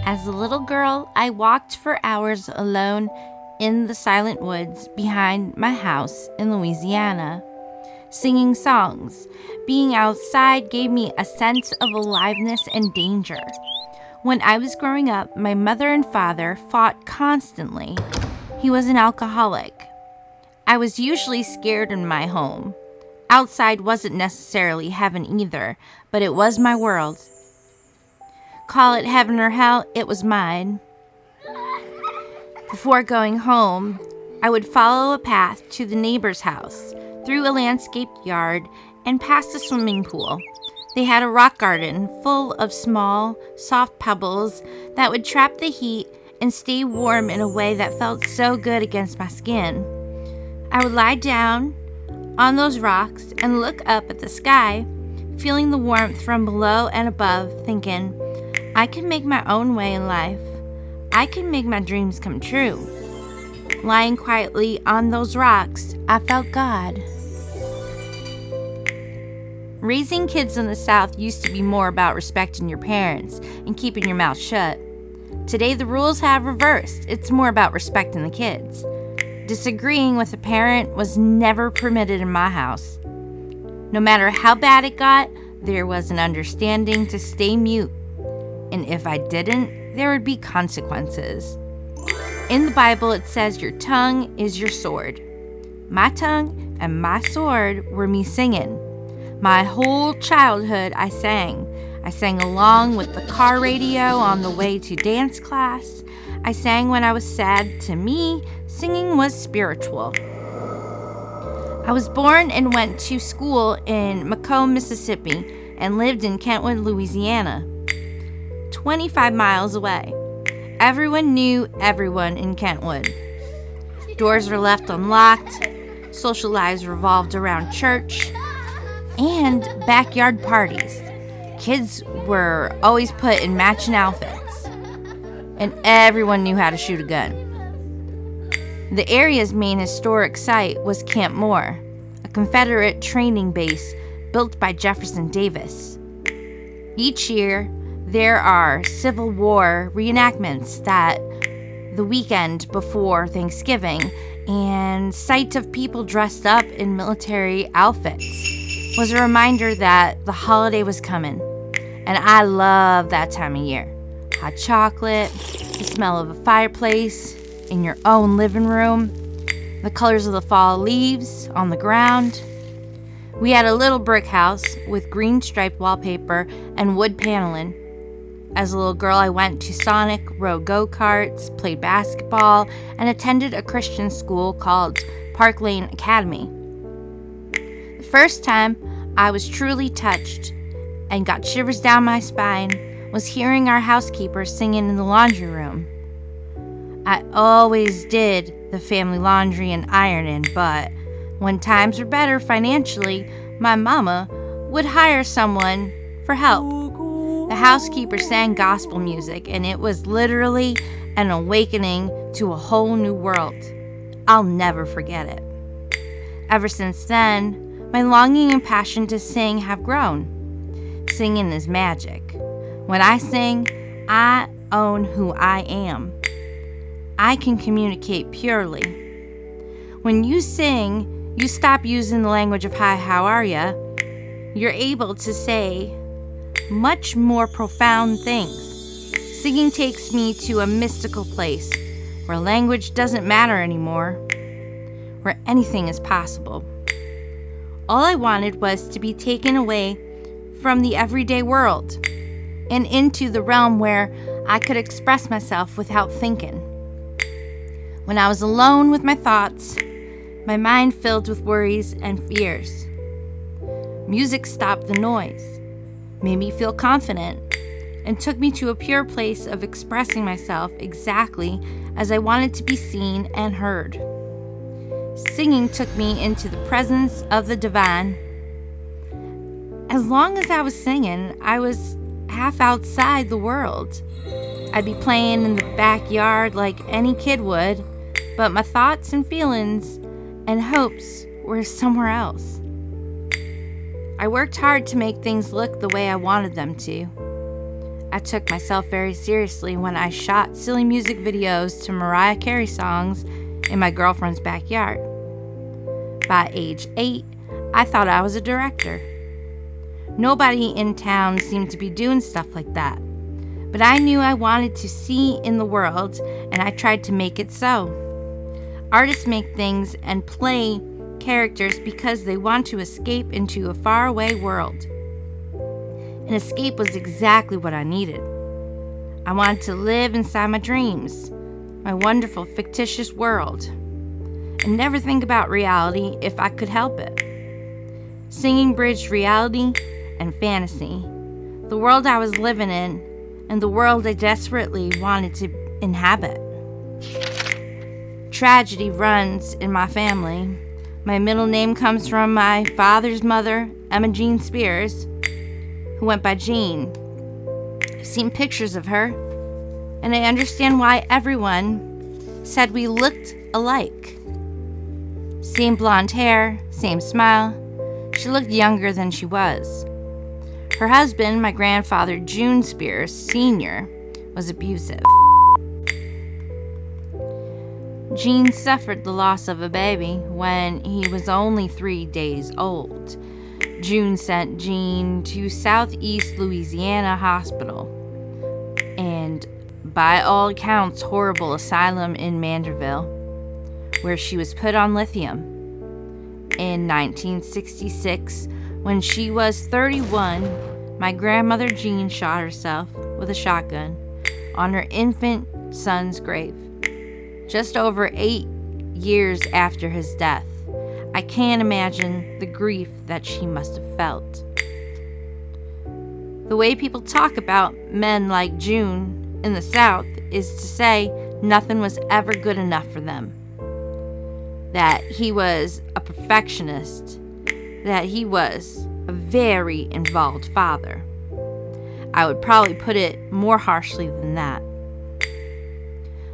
As a little girl, I walked for hours alone in the silent woods behind my house in Louisiana, singing songs. Being outside gave me a sense of aliveness and danger. When I was growing up, my mother and father fought constantly. He was an alcoholic. I was usually scared in my home. Outside wasn't necessarily heaven either, but it was my world. Call it heaven or hell, it was mine. Before going home, I would follow a path to the neighbor's house, through a landscaped yard, and past a swimming pool. They had a rock garden full of small, soft pebbles that would trap the heat and stay warm in a way that felt so good against my skin. I would lie down on those rocks and look up at the sky, feeling the warmth from below and above, thinking, I can make my own way in life. I can make my dreams come true. Lying quietly on those rocks, I felt God. Raising kids in the South used to be more about respecting your parents and keeping your mouth shut. Today, the rules have reversed. It's more about respecting the kids. Disagreeing with a parent was never permitted in my house. No matter how bad it got, there was an understanding to stay mute. And if I didn't, there would be consequences. In the Bible, it says your tongue is your sword. My tongue and my sword were me singing. My whole childhood, I sang. I sang along with the car radio on the way to dance class. I sang when I was sad. To me, singing was spiritual. I was born and went to school in Macomb, Mississippi, and lived in Kentwood, Louisiana, 25 miles away. Everyone knew everyone in Kentwood. Doors were left unlocked. Social lives revolved around church and backyard parties. Kids were always put in matching outfits, and everyone knew how to shoot a gun. The area's main historic site was Camp Moore, a Confederate training base built by Jefferson Davis. Each year, there are Civil War reenactments that the weekend before Thanksgiving, and sight of people dressed up in military outfits was a reminder that the holiday was coming. And I love that time of year. Hot chocolate, the smell of a fireplace in your own living room, the colors of the fall leaves on the ground. We had a little brick house with green striped wallpaper and wood paneling. As a little girl, I went to Sonic, rode go-karts, played basketball, and attended a Christian school called Park Lane Academy. The first time I was truly touched and got shivers down my spine was hearing our housekeeper singing in the laundry room. I always did the family laundry and ironing, but when times were better financially, my mama would hire someone for help. The housekeeper sang gospel music, and it was literally an awakening to a whole new world. I'll never forget it. Ever since then, my longing and passion to sing have grown. Singing is magic. When I sing, I own who I am. I can communicate purely. When you sing, you stop using the language of hi, how are ya? You're able to say much more profound things. Singing takes me to a mystical place where language doesn't matter anymore, where anything is possible. All I wanted was to be taken away from the everyday world and into the realm where I could express myself without thinking. When I was alone with my thoughts, my mind filled with worries and fears, music stopped the noise, made me feel confident, and took me to a pure place of expressing myself exactly as I wanted to be seen and heard. Singing took me into the presence of the divine. As long as I was singing, I was half outside the world. I'd be playing in the backyard like any kid would, but my thoughts and feelings and hopes were somewhere else. I worked hard to make things look the way I wanted them to. I took myself very seriously when I shot silly music videos to Mariah Carey songs in my girlfriend's backyard. By age 8, I thought I was a director. Nobody in town seemed to be doing stuff like that, but I knew I wanted to see in the world, and I tried to make it so. Artists make things and play characters because they want to escape into a faraway world. An escape was exactly what I needed. I wanted to live inside my dreams, my wonderful fictitious world, and never think about reality if I could help it. Singing bridged reality and fantasy, the world I was living in, and the world I desperately wanted to inhabit. Tragedy runs in my family. My middle name comes from my father's mother, Emma Jean Spears, who went by Jean. I've seen pictures of her, and I understand why everyone said we looked alike. Same blonde hair, same smile. She looked younger than she was. Her husband, my grandfather, June Spears Sr., was abusive. Jean suffered the loss of a baby when he was only 3 days old. June sent Jean to Southeast Louisiana Hospital and, by all accounts, horrible asylum in Manderville, where she was put on lithium. In 1966, when she was 31, my grandmother Jean shot herself with a shotgun on her infant son's grave. Just over 8 years after his death, I can't imagine the grief that she must have felt. The way people talk about men like June in the South is to say nothing was ever good enough for them. That he was a perfectionist. That he was a very involved father. I would probably put it more harshly than that.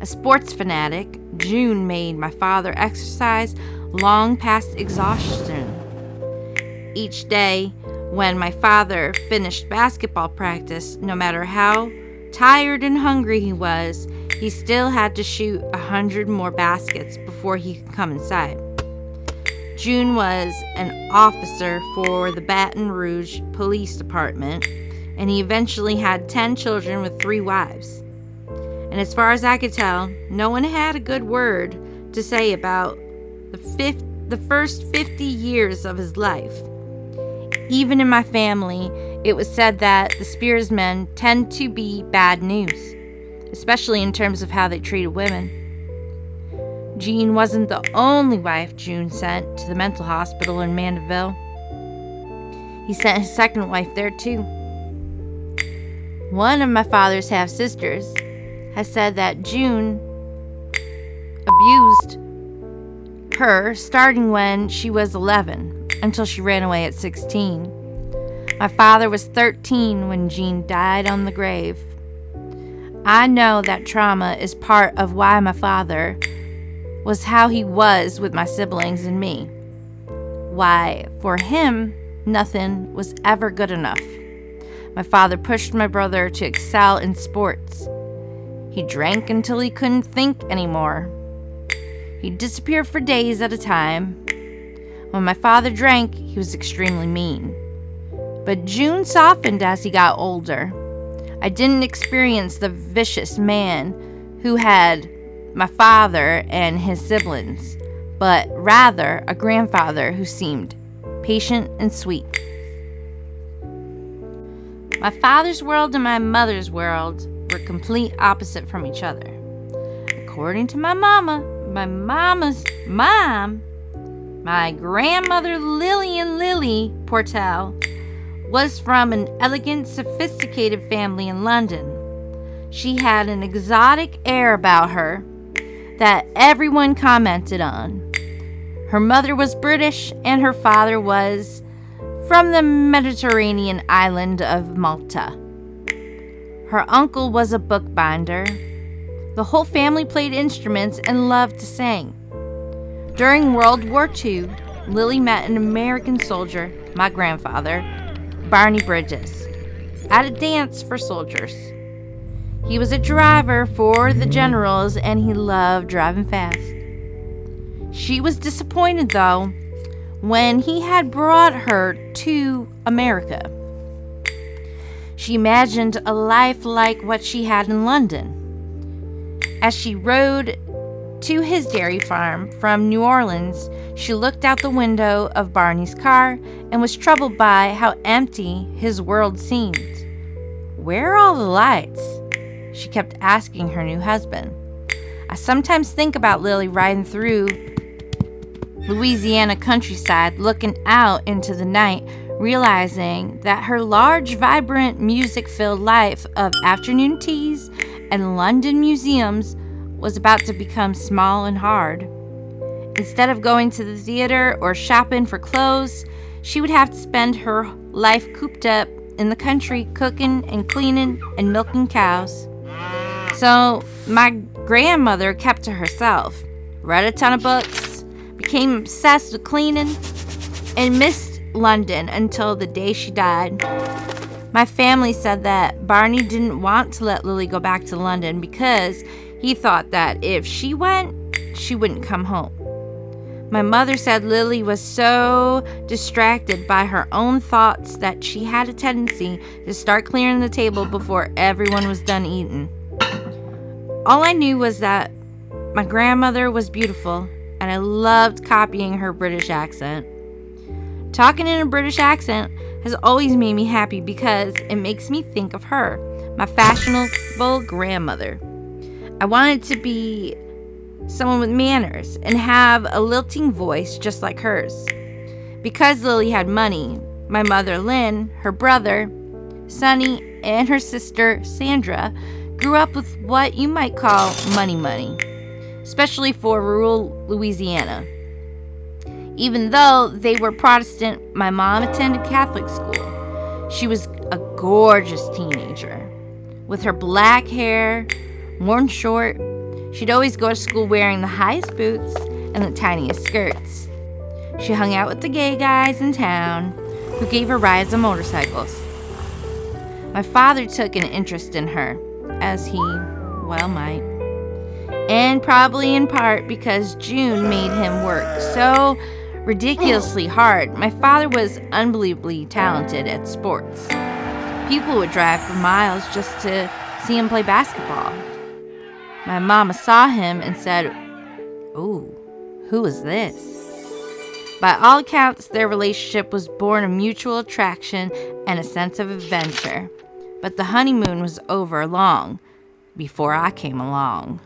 A sports fanatic, June made my father exercise long past exhaustion. Each day, when my father finished basketball practice, no matter how tired and hungry he was, he still had to shoot 100 more baskets before he could come inside. June was an officer for the Baton Rouge Police Department, and he eventually had 10 children with 3 wives. And as far as I could tell, no one had a good word to say about the first 50 years of his life. Even in my family, it was said that the Spears men tend to be bad news, especially in terms of how they treated women. Jean wasn't the only wife June sent to the mental hospital in Mandeville. He sent his second wife there too. One of my father's half-sisters has said that June abused her starting when she was 11 until she ran away at 16. My father was 13 when Jean died on the grave. I know that trauma is part of why my father was how he was with my siblings and me. Why, for him, nothing was ever good enough. My father pushed my brother to excel in sports. He drank until he couldn't think anymore. He'd disappear for days at a time. When my father drank, he was extremely mean. But June softened as he got older. I didn't experience the vicious man who had my father and his siblings, but rather a grandfather who seemed patient and sweet. My father's world and my mother's world were complete opposite from each other. According to my mama's mom, my grandmother Lily Portel was from an elegant, sophisticated family in London. She had an exotic air about her that everyone commented on. Her mother was British and her father was from the Mediterranean island of Malta. Her uncle was a bookbinder. The whole family played instruments and loved to sing. During World War II, Lily met an American soldier, my grandfather, Barney Bridges. at a dance for soldiers. He was a driver for the generals and he loved driving fast. She was disappointed, though, when he had brought her to America. She imagined a life like what she had in London. As she rode to his dairy farm from New Orleans, she looked out the window of Barney's car and was troubled by how empty his world seemed. "Where are all the lights?" she kept asking her new husband. "I sometimes think about Lily riding through Louisiana countryside, looking out into the night, realizing that her large, vibrant, music-filled life of afternoon teas and London museums was about to become small and hard. Instead of going to the theater or shopping for clothes, she would have to spend her life cooped up in the country, cooking and cleaning and milking cows." So my grandmother kept to herself, read a ton of books, became obsessed with cleaning, and missed London until the day she died. My family said that Barney didn't want to let Lily go back to London because he thought that if she went, she wouldn't come home. My mother said Lily was so distracted by her own thoughts that she had a tendency to start clearing the table before everyone was done eating. All I knew was that my grandmother was beautiful, and I loved copying her British accent. Talking in a British accent has always made me happy because it makes me think of her, my fashionable grandmother. I wanted to be someone with manners and have a lilting voice just like hers. Because Lily had money, my mother Lynn, her brother Sonny, and her sister Sandra grew up with what you might call money, especially for rural Louisiana. Even though they were Protestant, my mom attended Catholic school. She was a gorgeous teenager with her black hair worn short. She'd always go to school wearing the highest boots and the tiniest skirts. She hung out with the gay guys in town who gave her rides on motorcycles. My father took an interest in her, as he well might, and probably in part because June made him work so ridiculously hard. My father was unbelievably talented at sports. People would drive for miles just to see him play basketball. My mama saw him and said, "Ooh, who is this?" By all accounts, their relationship was born of mutual attraction and a sense of adventure. But the honeymoon was over long before I came along.